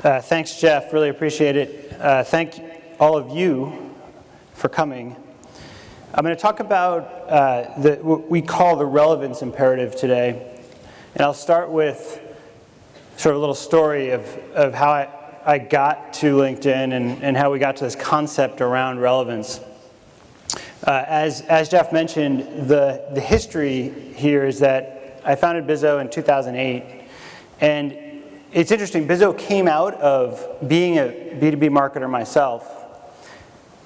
Thanks, Jeff. Really appreciate it. Thank all of you for coming. I'm going to talk about what we call the relevance imperative today. And I'll start with sort of a little story of how I got to LinkedIn and how we got to this concept around relevance. As Jeff mentioned, the history here is that I founded Bizzo in 2008. And it's interesting, Bizzo came out of being a B2B marketer myself.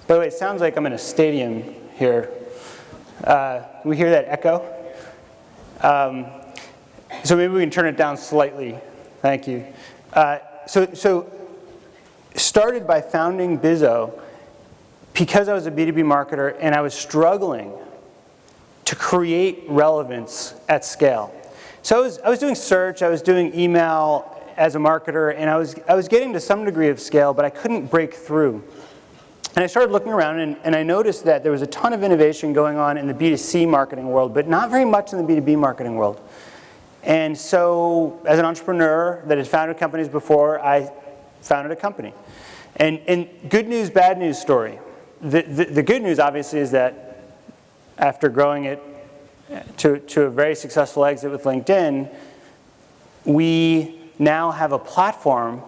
By the way, it sounds like I'm in a stadium here. We hear that echo? So maybe we can turn it down slightly. Thank you. So started by founding Bizzo because I was a B2B marketer and I was struggling to create relevance at scale. So I was doing search, I was doing email as a marketer, and I was getting to some degree of scale, but I couldn't break through. And I started looking around, and I noticed that there was a ton of innovation going on in the B2C marketing world, but not very much in the B2B marketing world. And so, as an entrepreneur that had founded companies before, I founded a company. And good news, bad news story. The good news, obviously, is that after growing it to a very successful exit with LinkedIn, we now have a platform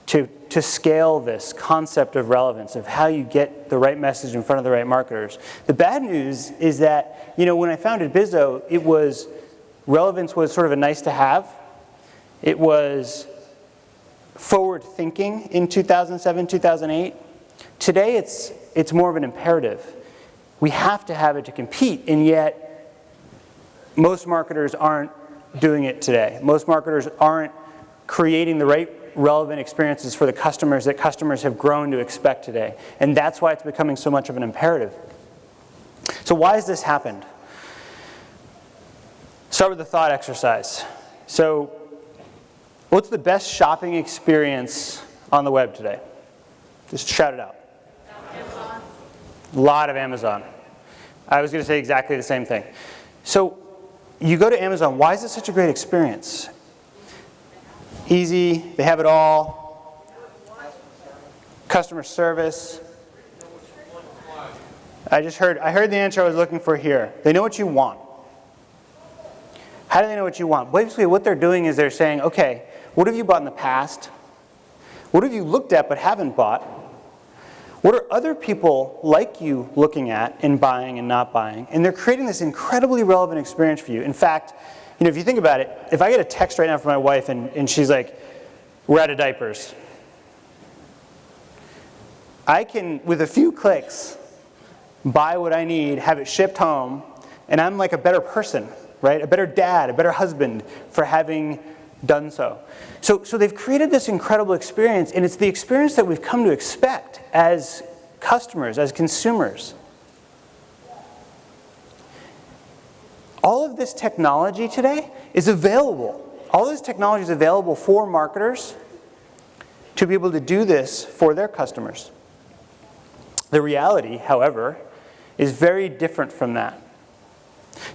to scale this concept of relevance, of how you get the right message in front of the right marketers. The bad news is that, when I founded Bizzo, relevance was sort of a nice to have. It was forward thinking in 2007, 2008. Today it's more of an imperative. We have to have it to compete, and yet most marketers aren't doing it today. Most marketers aren't creating the right relevant experiences for the customers that customers have grown to expect today. And that's why it's becoming so much of an imperative. So why has this happened? Start with the thought exercise. So what's the best shopping experience on the web today? Just shout it out. Amazon. A lot of Amazon. I was going to say exactly the same thing. So you go to Amazon, why is it such a great experience? Easy, they have it all. Customer service. I heard the answer I was looking for here. They know what you want. How do they know what you want? Basically what they're doing is they're saying, okay, what have you bought in the past? What have you looked at but haven't bought? What are other people like you looking at and buying and not buying? And they're creating this incredibly relevant experience for you. In fact, if you think about it, if I get a text right now from my wife and she's like, we're out of diapers, I can, with a few clicks, buy what I need, have it shipped home, and I'm like a better person, right? A better dad, a better husband for having done so. So they've created this incredible experience, and it's the experience that we've come to expect as customers, as consumers. All of this technology today is available. All of this technology is available for marketers to be able to do this for their customers. The reality, however, is very different from that.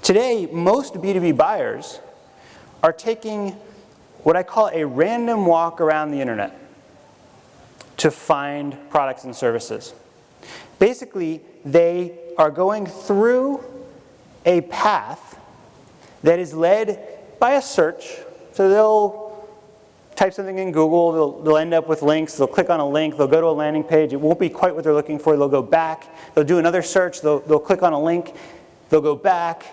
Today, most B2B buyers are taking what I call a random walk around the internet to find products and services. Basically, they are going through a path that is led by a search. So they'll type something in Google, they'll end up with links, they'll click on a link, they'll go to a landing page, it won't be quite what they're looking for, they'll go back, they'll do another search, they'll click on a link, they'll go back.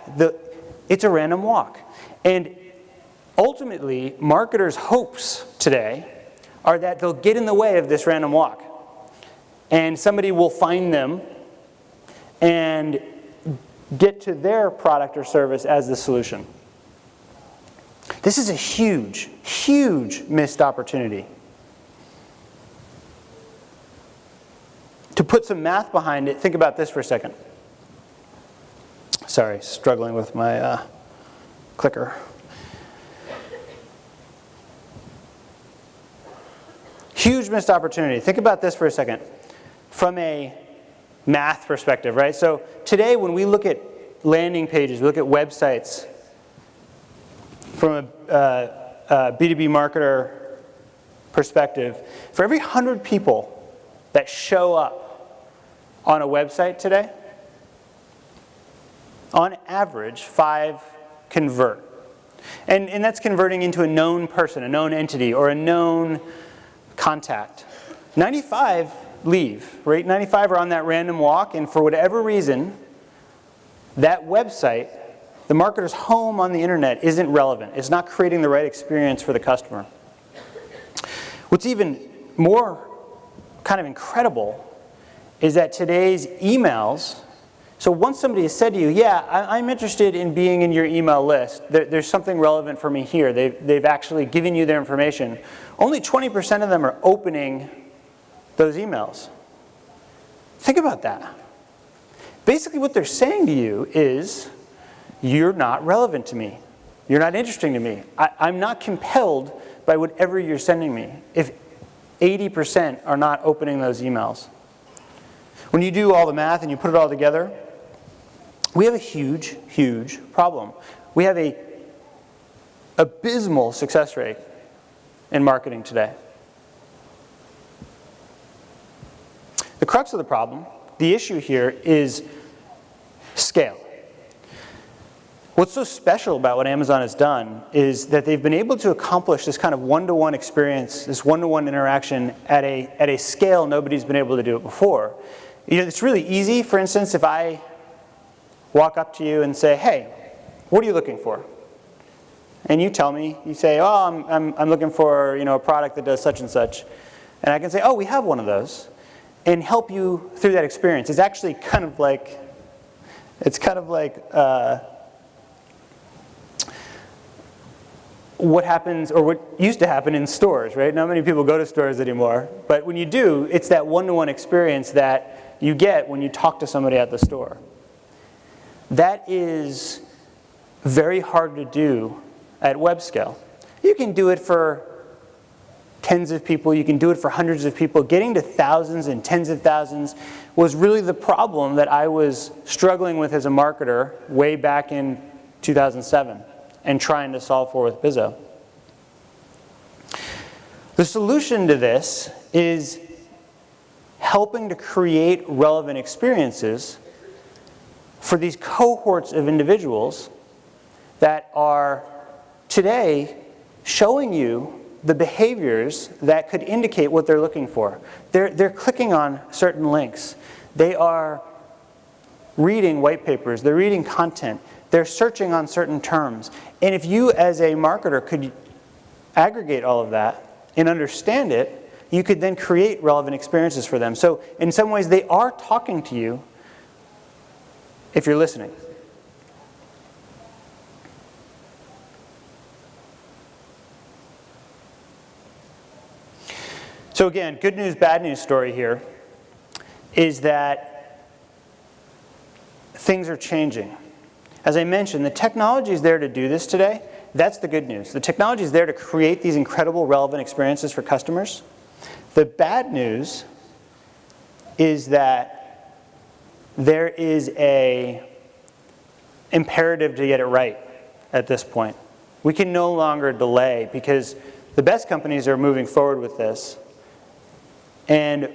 It's a random walk. And ultimately, marketers' hopes today are that they'll get in the way of this random walk. And somebody will find them and get to their product or service as the solution. This is a huge, huge missed opportunity. To put some math behind it, think about this for a second. Sorry, struggling with my clicker. Huge missed opportunity. Think about this for a second. From a math perspective, right? So today when we look at landing pages, we look at websites from a B2B marketer perspective, for every 100 people that show up on a website today, on average, 5 convert. And that's converting into a known person, a known entity, or a known contact. 95 leave, right? 95 are on that random walk, and for whatever reason, that website, the marketer's home on the internet, isn't relevant. It's not creating the right experience for the customer. What's even more kind of incredible is that today's emails, so once somebody has said to you, yeah, I'm interested in being in your email list, there's something relevant for me here, they've actually given you their information, only 20% of them are opening those emails. Think about that. Basically what they're saying to you is, you're not relevant to me. You're not interesting to me. I'm not compelled by whatever you're sending me if 80% are not opening those emails. When you do all the math and you put it all together, we have a huge, huge problem. We have an abysmal success rate in marketing today. The crux of the problem, the issue here, is scale. What's so special about what Amazon has done is that they've been able to accomplish this kind of one-to-one experience, this one-to-one interaction at a scale nobody's been able to do it before. You know, it's really easy, for instance, if I walk up to you and say, hey, what are you looking for? And you tell me, you say, oh, I'm looking for, you know, a product that does such and such. And I can say, oh, we have one of those, and help you through that experience. It's actually kind of like, what happens, or what used to happen in stores, right? Not many people go to stores anymore, but when you do, it's that one-to-one experience that you get when you talk to somebody at the store. That is very hard to do at web scale. You can do it for tens of people, you can do it for hundreds of people. Getting to thousands and tens of thousands was really the problem that I was struggling with as a marketer way back in 2007 and trying to solve for with Bizzo. The solution to this is helping to create relevant experiences for these cohorts of individuals that are today showing you the behaviors that could indicate what they're looking for. They're clicking on certain links. They are reading white papers. They're reading content. They're searching on certain terms. And if you as a marketer could aggregate all of that and understand it, you could then create relevant experiences for them. So in some ways, they are talking to you if you're listening. So again, good news, bad news story here is that things are changing. As I mentioned, the technology is there to do this today. That's the good news. The technology is there to create these incredible relevant experiences for customers. The bad news is that there is an imperative to get it right at this point. We can no longer delay because the best companies are moving forward with this and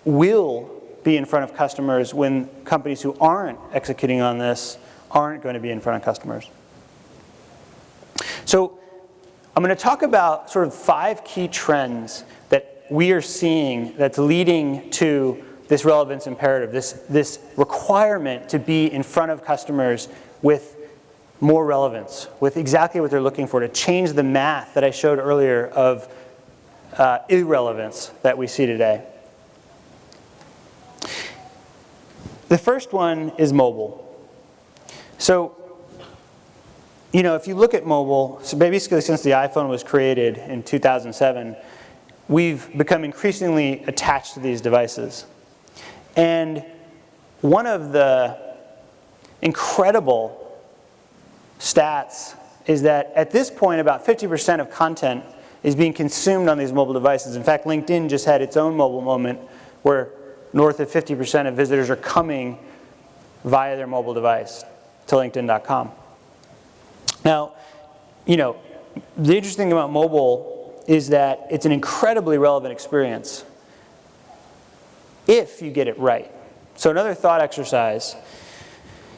will be in front of customers when companies who aren't executing on this aren't going to be in front of customers. So I'm going to talk about sort of 5 key trends that we are seeing that's leading to this relevance imperative, this requirement to be in front of customers with more relevance, with exactly what they're looking for, to change the math that I showed earlier of irrelevance that we see today. The first one is mobile. So, you know, if you look at mobile, so basically since the iPhone was created in 2007, we've become increasingly attached to these devices. And one of the incredible stats is that at this point, about 50% of content is being consumed on these mobile devices. In fact, LinkedIn just had its own mobile moment where north of 50% of visitors are coming via their mobile device to LinkedIn.com. Now, you know, the interesting thing about mobile is that it's an incredibly relevant experience if you get it right. So another thought exercise,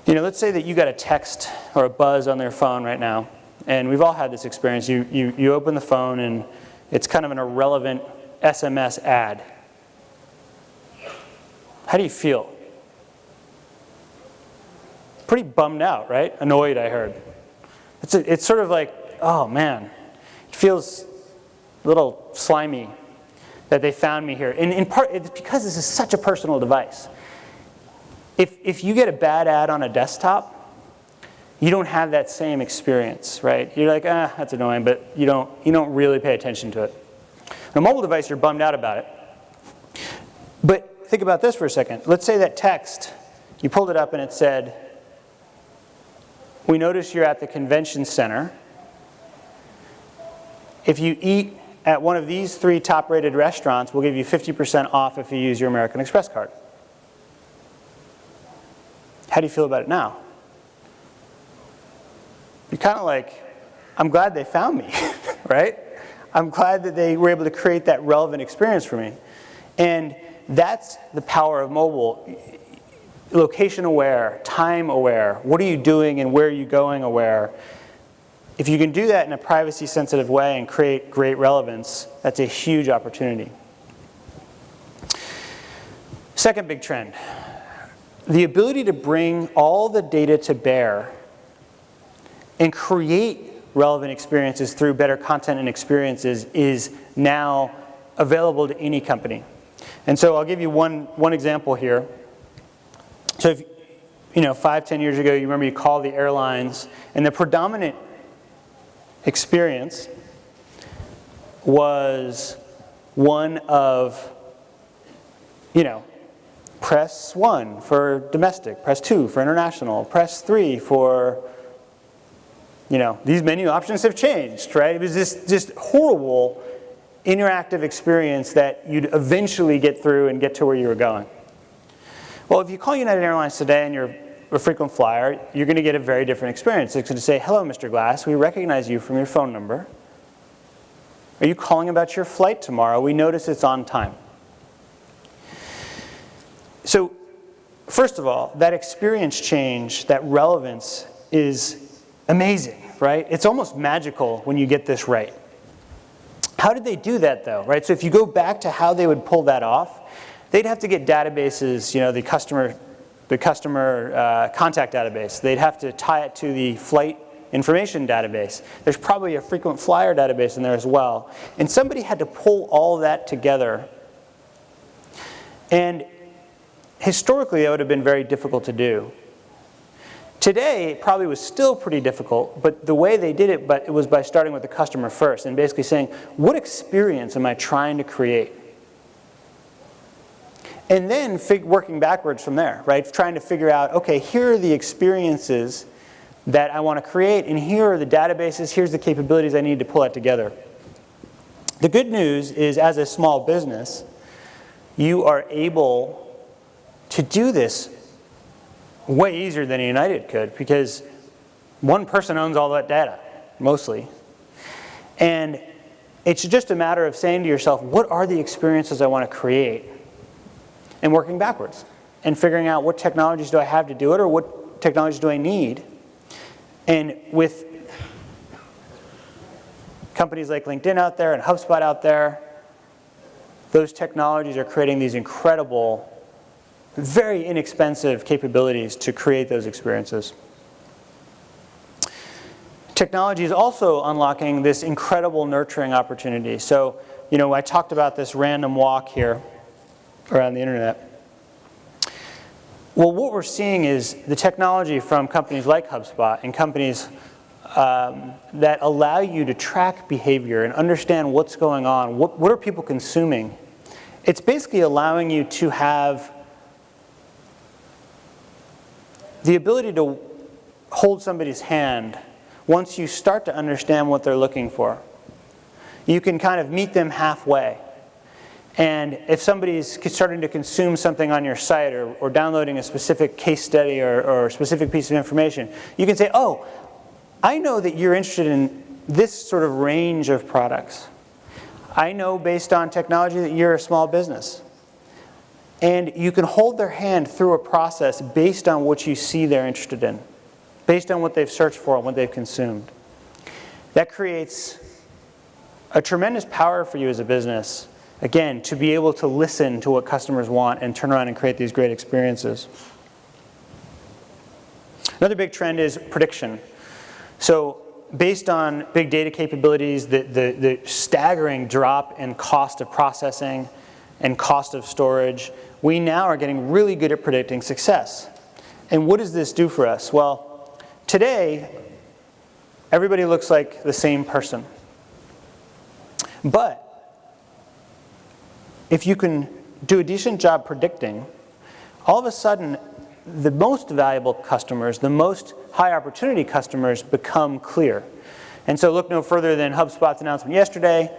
let's say that you got a text or a buzz on their phone right now, and we've all had this experience. You open the phone and it's kind of an irrelevant SMS ad. How do you feel? Pretty bummed out, right? Annoyed, I heard. It's sort of like, oh man, it feels a little slimy that they found me here. And in part, it's because this is such a personal device. If you get a bad ad on a desktop, you don't have that same experience, right? You're like, that's annoying, but you don't really pay attention to it. On a mobile device, you're bummed out about it. But think about this for a second. Let's say that text, you pulled it up and it said, we notice you're at the convention center. If you eat at one of these 3 top-rated restaurants, we'll give you 50% off if you use your American Express card. How do you feel about it now? You're kind of like, I'm glad they found me, right? I'm glad that they were able to create that relevant experience for me. And that's the power of mobile. Location aware, time aware, what are you doing and where are you going aware. If you can do that in a privacy sensitive way and create great relevance, that's a huge opportunity. Second big trend, the ability to bring all the data to bear and create relevant experiences through better content and experiences is now available to any company. And so I'll give you one example here. So if, 5-10 years ago, you remember you called the airlines, and the predominant experience was one of, press 1 for domestic, press 2 for international, press 3 for, these menu options have changed, right? It was this just horrible interactive experience that you'd eventually get through and get to where you were going. Well, if you call United Airlines today and you're a frequent flyer, you're going to get a very different experience. It's going to say, hello, Mr. Glass, we recognize you from your phone number. Are you calling about your flight tomorrow? We notice it's on time. So, first of all, that experience change, that relevance is amazing, right? It's almost magical when you get this right. How did they do that, though, right? So if you go back to how they would pull that off, they'd have to get databases, the customer contact database. They'd have to tie it to the flight information database. There's probably a frequent flyer database in there as well. And somebody had to pull all that together. And historically, that would have been very difficult to do. Today, it probably was still pretty difficult, but the way they did it, it was by starting with the customer first and basically saying, what experience am I trying to create? And then working backwards from there, right? Trying to figure out, okay, here are the experiences that I want to create, and here are the databases, here's the capabilities I need to pull that together. The good news is, as a small business, you are able to do this way easier than a United could, because one person owns all that data, mostly. And it's just a matter of saying to yourself, what are the experiences I want to create? And working backwards and figuring out what technologies do I have to do it, or what technologies do I need. And with companies like LinkedIn out there and HubSpot out there, those technologies are creating these incredible, very inexpensive capabilities to create those experiences. Technology is also unlocking this incredible nurturing opportunity. So, I talked about this random walk here around the internet. Well, what we're seeing is the technology from companies like HubSpot and companies that allow you to track behavior and understand what's going on, what are people consuming. It's basically allowing you to have the ability to hold somebody's hand once you start to understand what they're looking for. You can kind of meet them halfway. And if somebody's starting to consume something on your site, or downloading a specific case study or a specific piece of information, you can say, oh, I know that you're interested in this sort of range of products. I know based on technology that you're a small business. And you can hold their hand through a process based on what you see they're interested in, based on what they've searched for and what they've consumed. That creates a tremendous power for you as a business, again, to be able to listen to what customers want and turn around and create these great experiences. Another big trend is prediction. So based on big data capabilities, the staggering drop in cost of processing and cost of storage, we now are getting really good at predicting success. And what does this do for us? Well, today, everybody looks like the same person. But if you can do a decent job predicting, all of a sudden, the most valuable customers, the most high opportunity customers become clear. And so look no further than HubSpot's announcement yesterday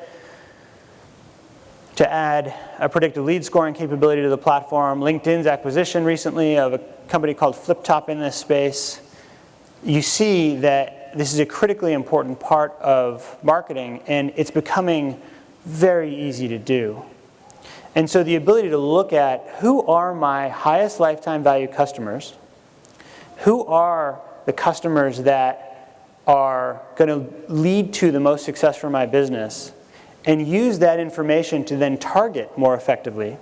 to add a predictive lead scoring capability to the platform, LinkedIn's acquisition recently of a company called FlipTop in this space. You see that this is a critically important part of marketing, and it's becoming very easy to do. And so the ability to look at who are my highest lifetime value customers, who are the customers that are going to lead to the most success for my business, and use that information to then target more effectively.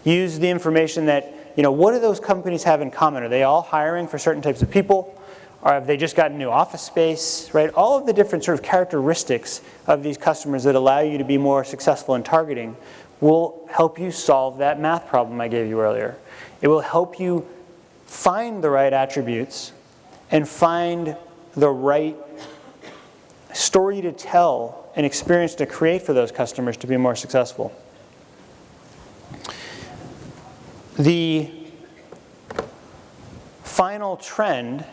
Use the information that, what do those companies have in common? Are they all hiring for certain types of people? Or have they just gotten new office space, right? All of the different sort of characteristics of these customers that allow you to be more successful in targeting will help you solve that math problem I gave you earlier. It will help you find the right attributes and find the right story to tell and experience to create for those customers to be more successful. The final trend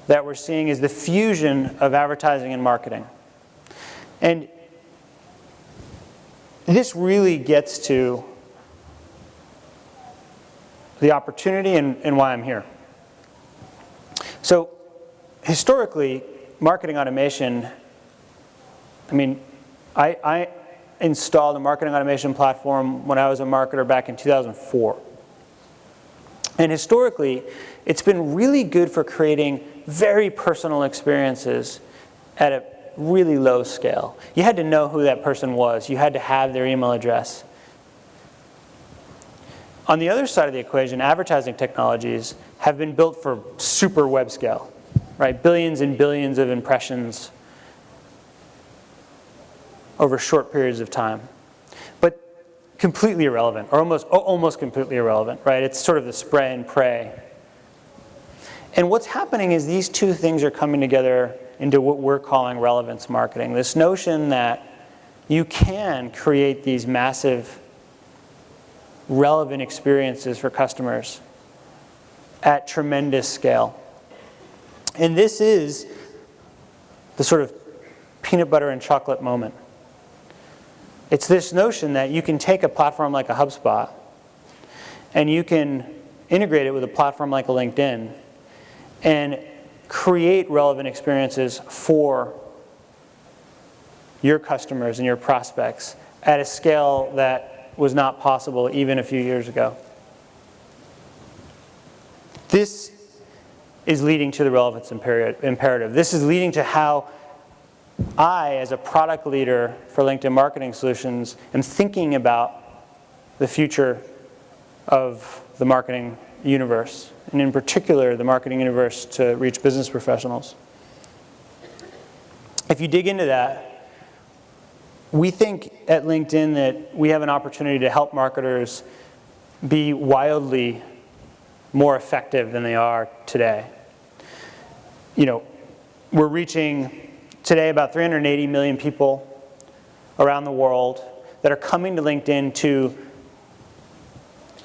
that we're seeing is the fusion of advertising and marketing. And this really gets to the opportunity and why I'm here. So historically, marketing automation, I installed a marketing automation platform when I was a marketer back in 2004. And historically, it's been really good for creating very personal experiences at a really low scale. You had to know who that person was. You had to have their email address. On the other side of the equation, advertising technologies have been built for super web scale, right? Billions and billions of impressions over short periods of time. But completely irrelevant, or almost completely irrelevant, right? It's sort of the spray and pray. And what's happening is these two things are coming together into what we're calling relevance marketing. This notion that you can create these massive relevant experiences for customers at tremendous scale. And this is the sort of peanut butter and chocolate moment. It's this notion that you can take a platform like a HubSpot and you can integrate it with a platform like a LinkedIn and create relevant experiences for your customers and your prospects at a scale that was not possible even a few years ago. This is leading to the relevance imperative. This is leading to how I, as a product leader for LinkedIn Marketing Solutions, am thinking about the future of the marketing universe, and in particular, the marketing universe to reach business professionals. If you dig into that, we think at LinkedIn that we have an opportunity to help marketers be wildly more effective than they are today. We're reaching today about 380 million people around the world that are coming to LinkedIn to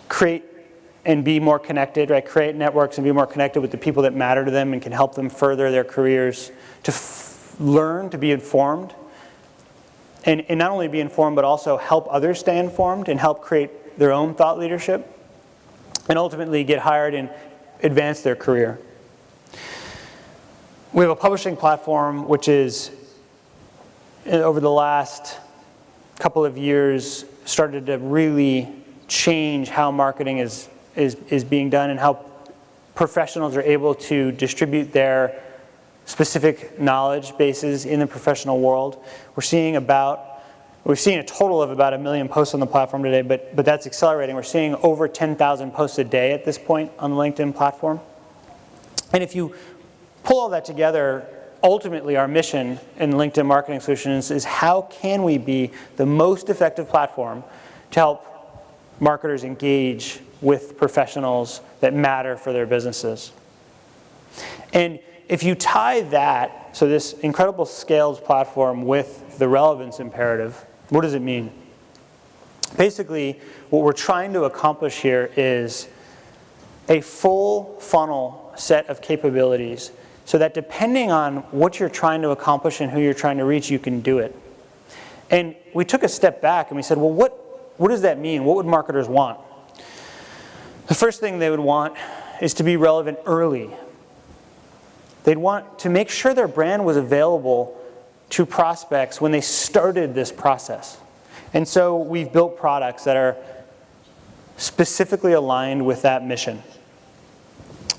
create and be more connected, right? Create networks and be more connected with the people that matter to them and can help them further their careers, to learn, to be informed, and not only be informed, but also help others stay informed and help create their own thought leadership, and ultimately get hired and advance their career. We have a publishing platform which is, over the last couple of years started to really change how marketing is being done and how professionals are able to distribute their specific knowledge bases in the professional world. We've seen a total of about 1 million posts on the platform today, but that's accelerating. We're seeing over 10,000 posts a day at this point on the LinkedIn platform. And if you pull all that together, ultimately our mission in LinkedIn Marketing Solutions is how can we be the most effective platform to help marketers engage with professionals that matter for their businesses. And if you tie that, so this incredible scaled platform with the relevance imperative, what does it mean? Basically, what we're trying to accomplish here is a full funnel set of capabilities so that depending on what you're trying to accomplish and who you're trying to reach, you can do it. And we took a step back and we said, well, what does that mean? What would marketers want? The first thing they would want is to be relevant early. They'd want to make sure their brand was available to prospects when they started this process. And so we've built products that are specifically aligned with that mission.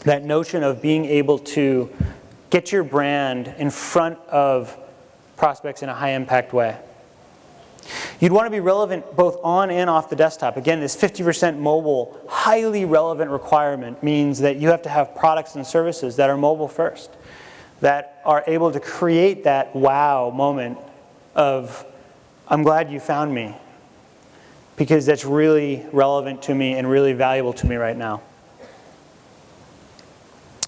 That notion of being able to get your brand in front of prospects in a high impact way. You'd want to be relevant both on and off the desktop. Again, this 50% mobile, highly relevant requirement means that you have to have products and services that are mobile first, that are able to create that wow moment of, I'm glad you found me, because that's really relevant to me and really valuable to me right now.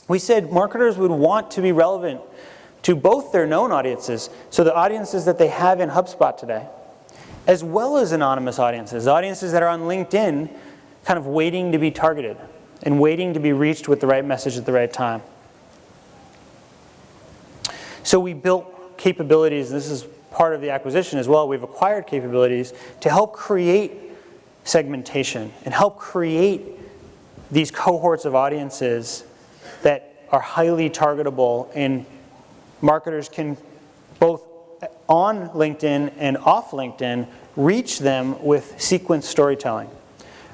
We said marketers would want to be relevant to both their known audiences, so the audiences that they have in HubSpot today, as well as anonymous audiences that are on LinkedIn kind of waiting to be targeted and waiting to be reached with the right message at the right time. So we built capabilities, and this is part of the acquisition as well. We've acquired capabilities to help create segmentation and help create these cohorts of audiences that are highly targetable, and marketers can both on LinkedIn and off LinkedIn reach them with sequence storytelling.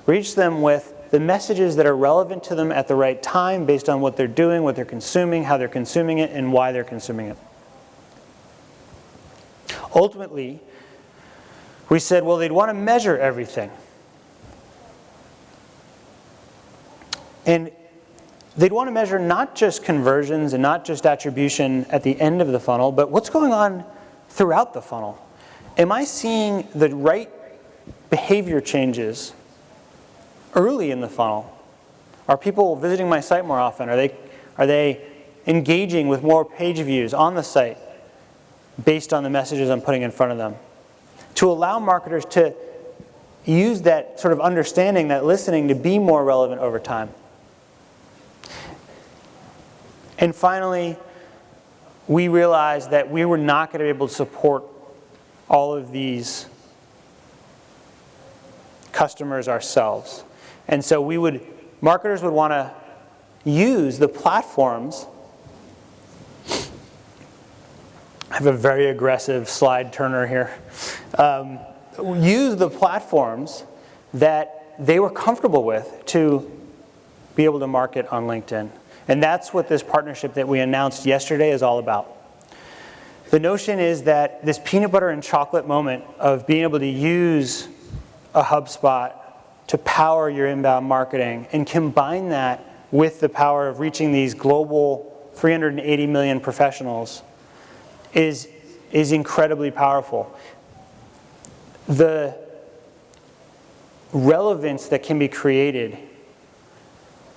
Reach them with the messages that are relevant to them at the right time based on what they're doing, what they're consuming, how they're consuming it, and why they're consuming it. Ultimately, we said, well, they'd want to measure everything. And they'd want to measure not just conversions and not just attribution at the end of the funnel, but what's going on throughout the funnel. Am I seeing the right behavior changes early in the funnel? Are people visiting my site more often? Are they engaging with more page views on the site based on the messages I'm putting in front of them? To allow marketers to use that sort of understanding, that listening, to be more relevant over time. And finally, we realized that we were not going to be able to support all of these customers ourselves. And so marketers would want to use the platforms. I have a very aggressive slide turner here. Use the platforms that they were comfortable with to be able to market on LinkedIn. And that's what this partnership that we announced yesterday is all about. The notion is that this peanut butter and chocolate moment of being able to use a HubSpot to power your inbound marketing and combine that with the power of reaching these global 380 million professionals is incredibly powerful. The relevance that can be created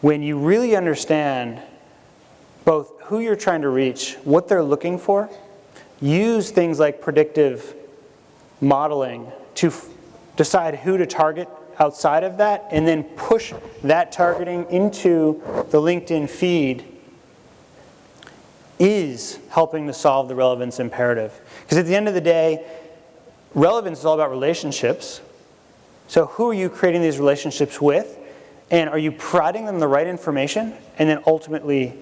when you really understand both who you're trying to reach, what they're looking for, use things like predictive modeling to decide who to target outside of that, and then push that targeting into the LinkedIn feed, is helping to solve the relevance imperative. Because at the end of the day, relevance is all about relationships. So who are you creating these relationships with? And are you providing them the right information? And then ultimately,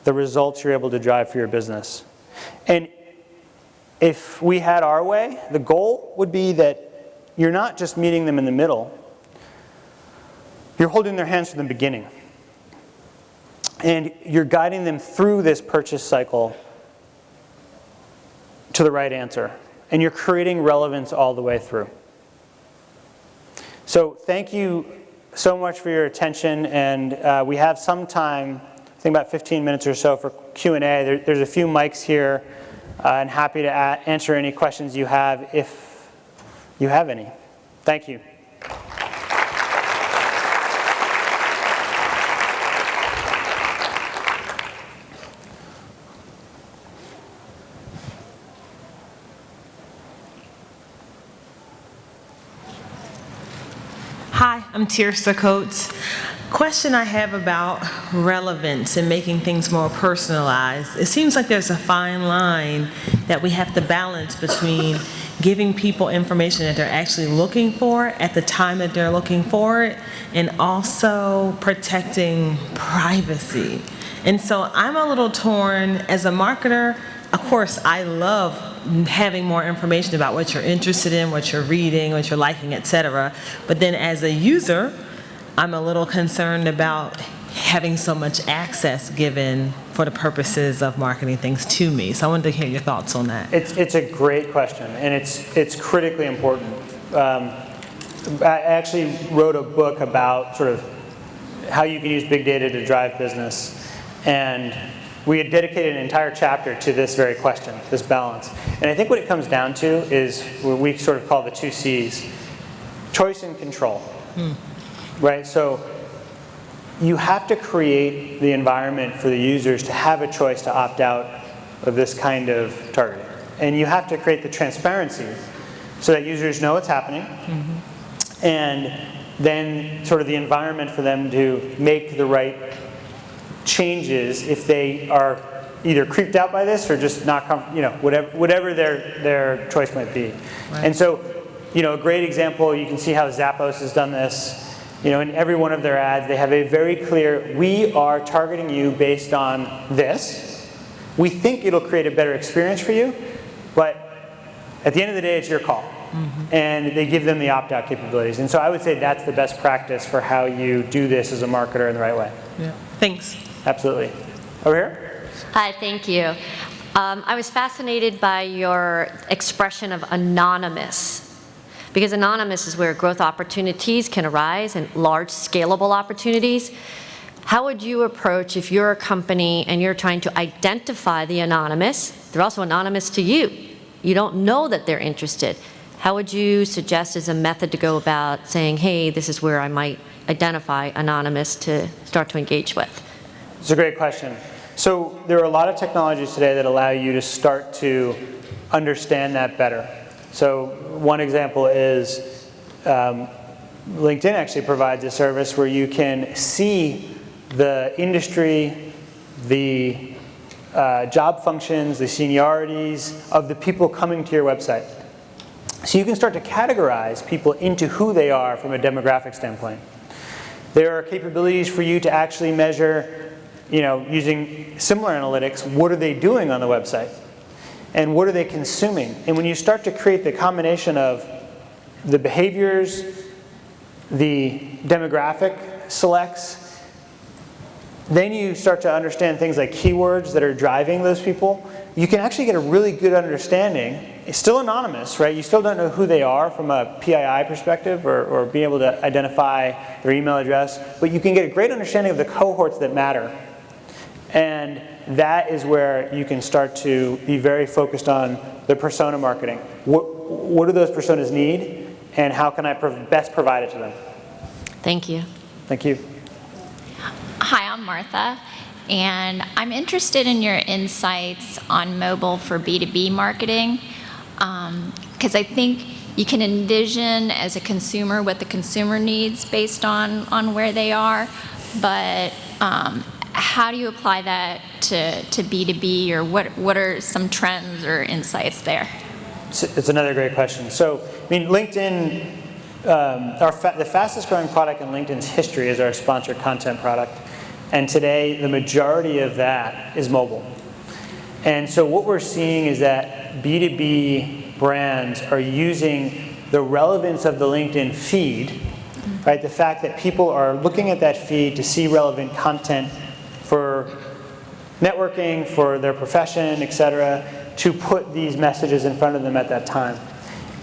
the results you're able to drive for your business. And if we had our way, the goal would be that you're not just meeting them in the middle, you're holding their hands from the beginning. And you're guiding them through this purchase cycle to the right answer. And you're creating relevance all the way through. So thank you so much for your attention. And we have some time, I think about 15 minutes or so, for Q&A. There's a few mics here. And happy to answer any questions you have if you have any. Thank you. Hi, I'm Tirsa Coates. Question I have about relevance and making things more personalized. It seems like there's a fine line that we have to balance between giving people information that they're actually looking for at the time that they're looking for it, and also protecting privacy. And so I'm a little torn. As a marketer, of course, I love having more information about what you're interested in, what you're reading, what you're liking, etc. But then as a user, I'm a little concerned about having so much access given for the purposes of marketing things to me. So I wanted to hear your thoughts on that. It's a great question, and it's critically important. I actually wrote a book about sort of how you can use big data to drive business, and we had dedicated an entire chapter to this very question, this balance. And I think what it comes down to is what we sort of call the 2 C's: choice and control. Right? So you have to create the environment for the users to have a choice to opt out of this kind of targeting. And you have to create the transparency so that users know what's happening. And then sort of the environment for them to make the right changes if they are either creeped out by this or just not whatever their choice might be. Right. And so, a great example, you can see how Zappos has done this. In every one of their ads, they have a very clear, we are targeting you based on this. We think it'll create a better experience for you, but at the end of the day, it's your call. And they give them the opt-out capabilities. And so I would say that's the best practice for how you do this as a marketer in the right way. Yeah. Thanks. Absolutely. Over here. Hi, thank you. I was fascinated by your expression of anonymous, because anonymous is where growth opportunities can arise and large scalable opportunities. How would you approach if you're a company and you're trying to identify the anonymous? They're also anonymous to you. You don't know that they're interested. How would you suggest as a method to go about saying, hey, this is where I might identify anonymous to start to engage with? It's a great question. So there are a lot of technologies today that allow you to start to understand that better. So one example is LinkedIn actually provides a service where you can see the industry, the job functions, the seniorities of the people coming to your website. So you can start to categorize people into who they are from a demographic standpoint. There are capabilities for you to actually measure, using similar analytics, what are they doing on the website? And what are they consuming? And when you start to create the combination of the behaviors, the demographic selects, then you start to understand things like keywords that are driving those people. You can actually get a really good understanding. It's still anonymous, right? You still don't know who they are from a PII perspective or being able to identify their email address, but you can get a great understanding of the cohorts that matter. And that is where you can start to be very focused on the persona marketing. What do those personas need, and how can I best provide it to them? Thank you. Thank you. Hi, I'm Martha, and I'm interested in your insights on mobile for B2B marketing, because I think you can envision as a consumer what the consumer needs based on where they are, but how do you apply that to B2B, or what are some trends or insights there? It's another great question. So, LinkedIn, the fastest growing product in LinkedIn's history is our sponsored content product. And today, the majority of that is mobile. And so what we're seeing is that that B2B brands are using the relevance of the LinkedIn feed, right? The fact that people are looking at that feed to see relevant content for networking, for their profession, et cetera, to put these messages in front of them at that time.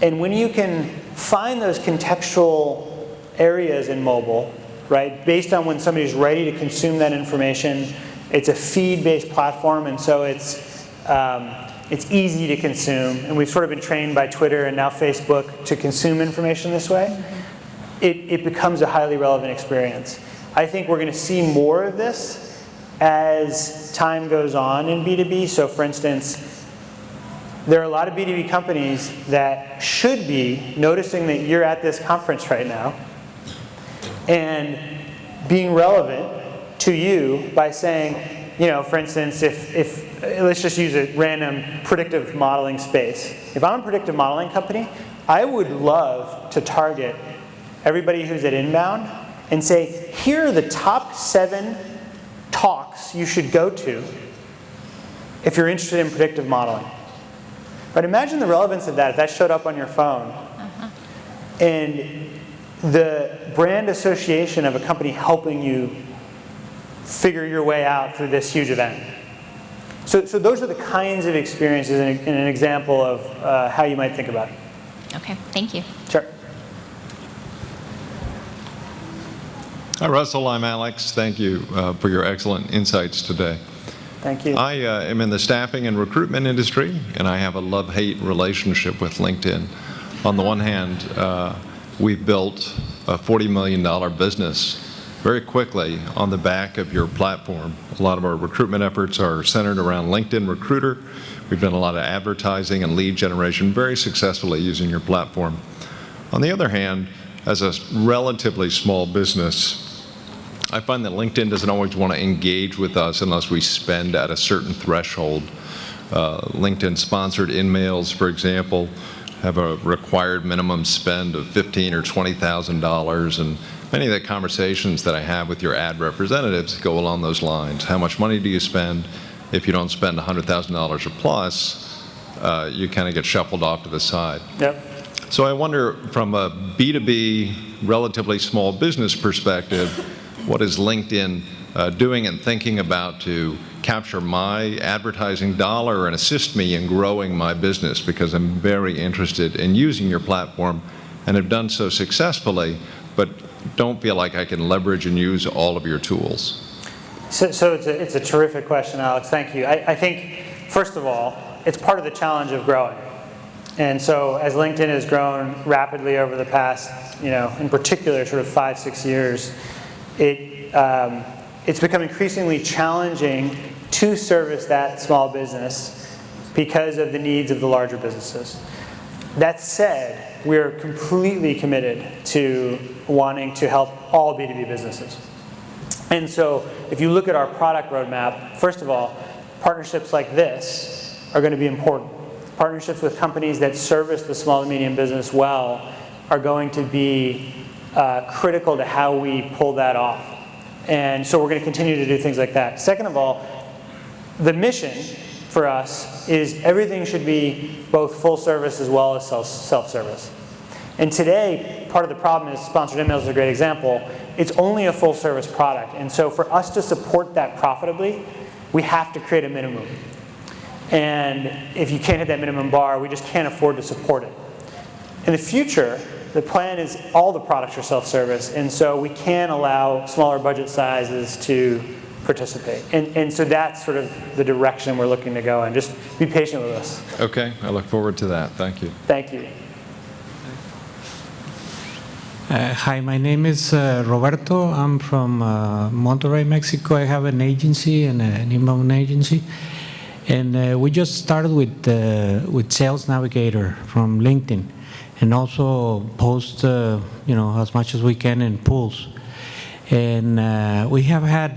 And when you can find those contextual areas in mobile, right, based on when somebody's ready to consume that information, it's a feed-based platform, and so it's easy to consume. And we've sort of been trained by Twitter and now Facebook to consume information this way. It becomes a highly relevant experience. I think we're going to see more of this as time goes on in B2B. So for instance, there are a lot of B2B companies that should be noticing that you're at this conference right now and being relevant to you by saying, you know, for instance, if let's just use a random predictive modeling space. If I'm a predictive modeling company, I would love to target everybody who's at Inbound and say, here are the top 7 talks you should go to if you're interested in predictive modeling. But imagine the relevance of that if that showed up on your phone. And the brand association of a company helping you figure your way out through this huge event. So those are the kinds of experiences and an example of how you might think about it. Okay, thank you. Sure. Hi, Russell. I'm Alex. Thank you for your excellent insights today. Thank you. I am in the staffing and recruitment industry, and I have a love-hate relationship with LinkedIn. On the one hand, we've built a $40 million business very quickly on the back of your platform. A lot of our recruitment efforts are centered around LinkedIn Recruiter. We've done a lot of advertising and lead generation very successfully using your platform. On the other hand, as a relatively small business, I find that LinkedIn doesn't always want to engage with us unless we spend at a certain threshold. LinkedIn sponsored emails, for example, have a required minimum spend of $15,000 or $20,000, and many of the conversations that I have with your ad representatives go along those lines. How much money do you spend? If you don't spend $100,000 or plus, you kind of get shuffled off to the side. Yep. So I wonder, from a B2B, relatively small business perspective, what is LinkedIn doing and thinking about to capture my advertising dollar and assist me in growing my business? Because I'm very interested in using your platform and have done so successfully, but don't feel like I can leverage and use all of your tools. So it's a terrific question, Alex. Thank you. I think, first of all, it's part of the challenge of growing. And so as LinkedIn has grown rapidly over the past, in particular, sort of 5-6 years, it's become increasingly challenging to service that small business because of the needs of the larger businesses. That said, we are completely committed to wanting to help all B2B businesses. And so if you look at our product roadmap, first of all, partnerships like this are going to be important. Partnerships with companies that service the small and medium business well are going to be critical to how we pull that off. And so we're going to continue to do things like that. Second of all, the mission for us is everything should be both full service as well as self-service. And today, part of the problem is sponsored emails is a great example. It's only a full service product. And so for us to support that profitably, we have to create a minimum. And if you can't hit that minimum bar, we just can't afford to support it. In the future, the plan is all the products are self-service, and so we can allow smaller budget sizes to participate. And so that's sort of the direction we're looking to go in. Just be patient with us. Okay, I look forward to that. Thank you. Thank you. Hi, my name is Roberto. I'm from Monterrey, Mexico. I have an agency and an inbound agency. And we just started with Sales Navigator from LinkedIn, and also post as much as we can in pools. And we have had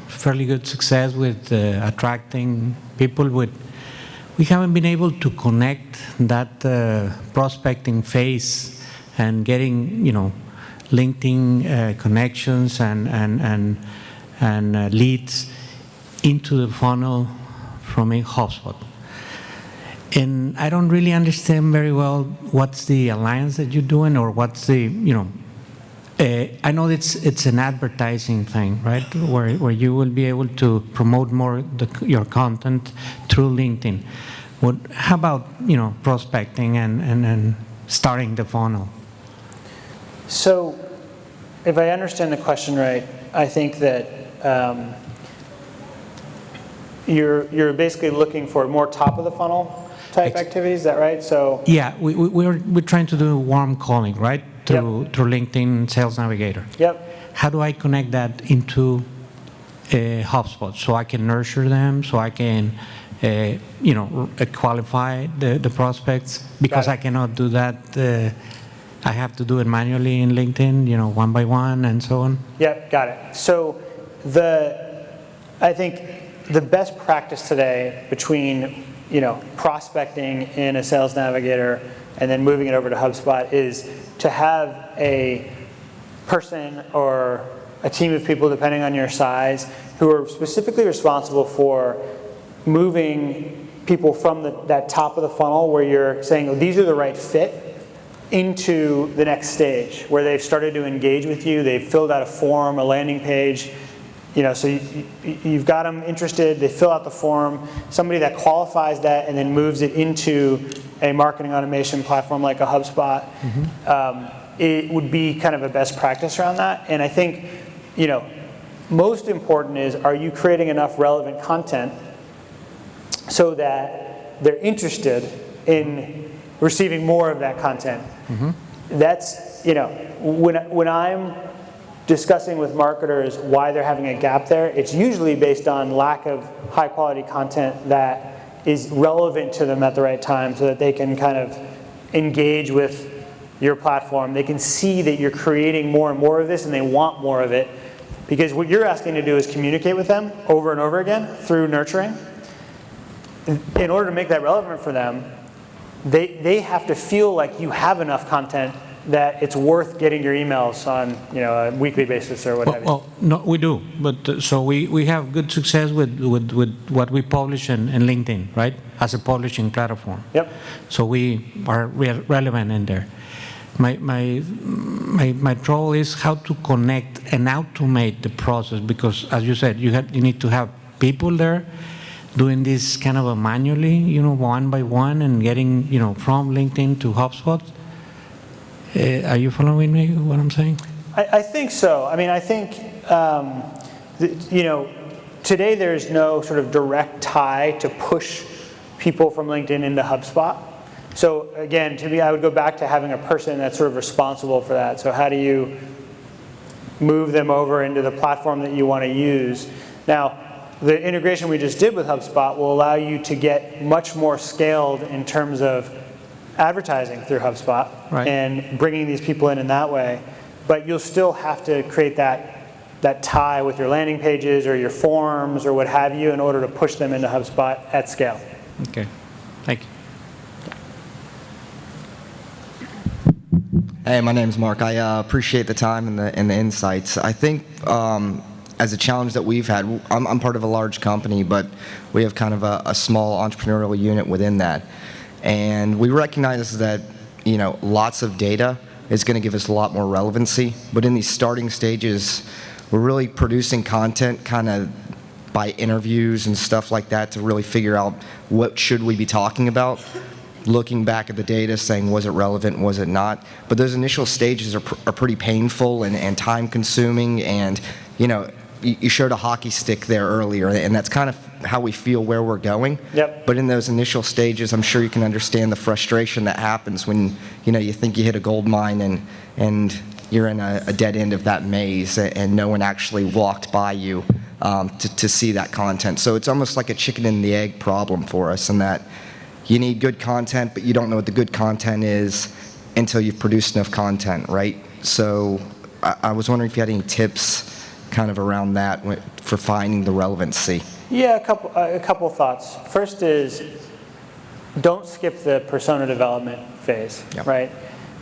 fairly good success with attracting people we haven't been able to connect that prospecting phase and getting LinkedIn connections and leads into the funnel from a HubSpot. And I don't really understand very well what's the alliance that you're doing, or what's the, I know it's an advertising thing, right? Where you will be able to promote more your content through LinkedIn. How about, prospecting and starting the funnel? So if I understand the question right, I think that you're basically looking for more top of the funnel type activities, is that right? So yeah, we're trying to do warm calling, right? Through LinkedIn Sales Navigator. Yep. How do I connect that into HubSpot so I can nurture them, so I can qualify the prospects? Because I cannot do that. I have to do it manually in LinkedIn, one by one and so on. Yep, got it. So I think the best practice today between prospecting in a Sales Navigator and then moving it over to HubSpot is to have a person or a team of people, depending on your size, who are specifically responsible for moving people from that top of the funnel where you're saying, oh, these are the right fit, into the next stage where they've started to engage with you, they've filled out a form, a landing page. So you've got them interested, they fill out the form, somebody that qualifies that and then moves it into a marketing automation platform like a HubSpot. It would be kind of a best practice around that. And I think, most important is, are you creating enough relevant content so that they're interested in receiving more of that content? That's, when I'm discussing with marketers why they're having a gap there, it's usually based on lack of high quality content that is relevant to them at the right time so that they can kind of engage with your platform. They can see that you're creating more and more of this and they want more of it, because what you're asking to do is communicate with them over and over again through nurturing. In order to make that relevant for them, they have to feel like you have enough content that it's worth getting your emails on a weekly basis or what have you. Well, no, we do, but so we have good success with what we publish in LinkedIn, right? As a publishing platform. Yep. So we are relevant in there. My trouble is how to connect and automate the process, because as you said, you need to have people there doing this kind of manually, one by one, and getting from LinkedIn to HubSpot. Are you following me, what I'm saying? I think so. I mean, I think, today there's no sort of direct tie to push people from LinkedIn into HubSpot. So again, to me, I would go back to having a person that's sort of responsible for that. So how do you move them over into the platform that you want to use? Now, the integration we just did with HubSpot will allow you to get much more scaled in terms of advertising through HubSpot, right, and bringing these people in that way. But you'll still have to create that tie with your landing pages or your forms or what have you in order to push them into HubSpot at scale. Okay, thank you. Hey, my name's Mark. I appreciate the time and the insights. I think as a challenge that we've had, I'm part of a large company, but we have kind of a small entrepreneurial unit within that. And we recognize that, lots of data is going to give us a lot more relevancy. But in these starting stages, we're really producing content kind of by interviews and stuff like that to really figure out what should we be talking about. Looking back at the data, saying, was it relevant, was it not? But those initial stages are pretty painful and time-consuming. And, you showed a hockey stick there earlier, and that's kind of how we feel where we're going. Yep. But in those initial stages, I'm sure you can understand the frustration that happens when you think you hit a gold mine and you're in a dead end of that maze and no one actually walked by you to see that content. So it's almost like a chicken and the egg problem for us, in that you need good content, but you don't know what the good content is until you've produced enough content, right? So I was wondering if you had any tips kind of around that for finding the relevancy. Yeah, a couple thoughts. First is, don't skip the persona development phase, Yep. right?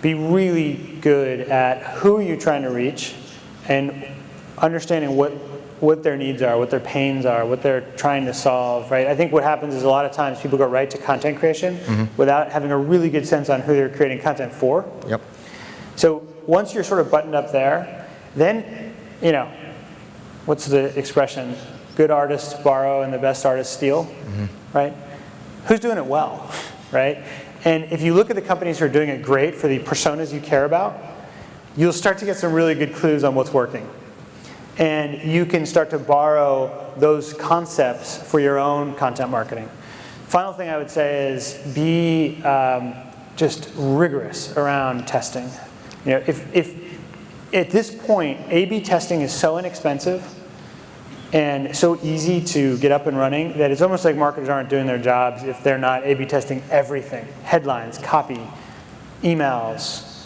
Be really good at who are you trying to reach and understanding what what their needs are, what their pains are, what they're trying to solve, right? I think what happens is a lot of times people go right to content creation without having a really good sense on who they're creating content for. Yep. So once you're sort of buttoned up there, then, you know, what's the expression? Good artists borrow and the best artists steal, right? Who's doing it well, right? And if you look at the companies who are doing it great for the personas you care about, you'll start to get some really good clues on what's working. And you can start to borrow those concepts for your own content marketing. Final thing I would say is be just rigorous around testing. You know, if at this point, A/B testing is so inexpensive and so easy to get up and running that it's almost like marketers aren't doing their jobs if they're not A/B testing everything. Headlines, copy, emails,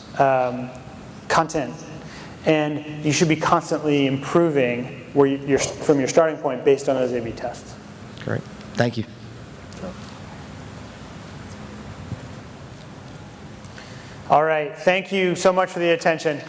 content. And you should be constantly improving where you're from your starting point based on those A/B tests. Great. Thank you. All right. Thank you so much for the attention.